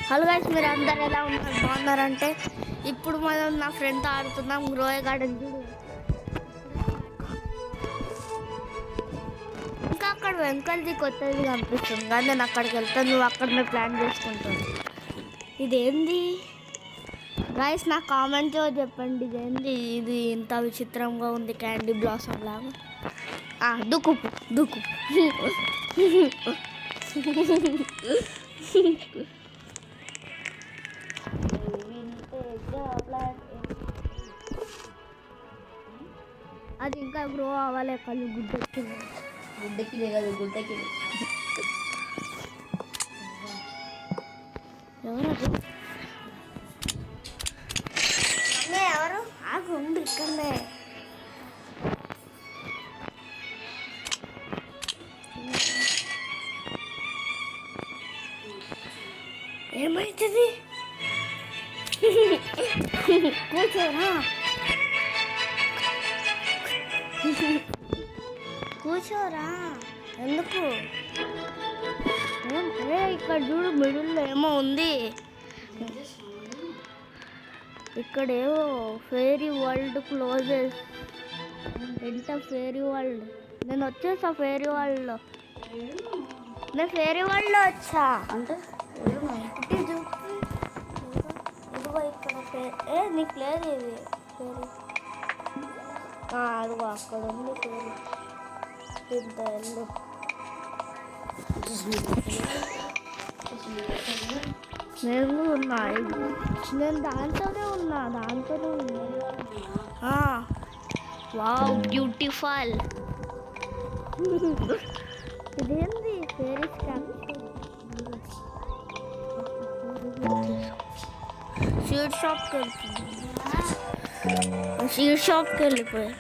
Hello guys, మీరు అందరు ఎలా ఉన్నారు? బాగున్నారంటే ఇప్పుడు మనం నా ఫ్రెండ్తో ఆడుతున్నాం గ్రోయ్ గార్డెన్. చూడు, ఇంకా అక్కడ వెంకల్ది కొత్తది కనిపిస్తుంది కానీ నేను అక్కడికి వెళ్తాను, నువ్వు అక్కడనే ప్లాన్ చేసుకుంటాను. ఇదేంది గైస్? నా కామెంట్ చెప్పండి, ఇదేంది? ఇది ఇంత విచిత్రంగా ఉంది, క్యాండీ బ్లాసమ్ లాగా. దుక్కు దుక్కు అది ఇంకా గ్రో అవ్వాలి. కళ్ళు గుడ్డెక్కింది. గుడ్డెక్కిదే కాదు, గుడ్డెక్కిదే. ఎవరు ఎవరు? ఆకు ఉంది ఇక్కడనే. ఏమైతుంది? కూర్చోరా, కూర్చోరా. ఎందుకు? ఇక్కడ చూడు, మిడిల్లో ఏమో ఉంది. ఇక్కడేవో ఫెయిరీ వరల్డ్ క్లోజెస్. ఎంత ఫెయిరీ వరల్డ్? నేను వచ్చేసా ఫెయిరీ వరల్డ్లో. నేను ఫెయిరీ వరల్డ్లో వచ్చా అంటే ఇదిగో ఇక్కడ నీకు లేదు ఇది ఫెయిరీ. అదిగో అక్కడ ఉంది ఫెయిరీ. ఇంత ఎల్లు నేను ఉన్నా, నేను దాంతోనే ఉన్నా. Wow, beautiful. ఇదేంది? ఫెయిరీ స్వీట్ షాప్కి వెళ్తుంది. స్వీట్ షాప్కి వెళ్ళిపోయి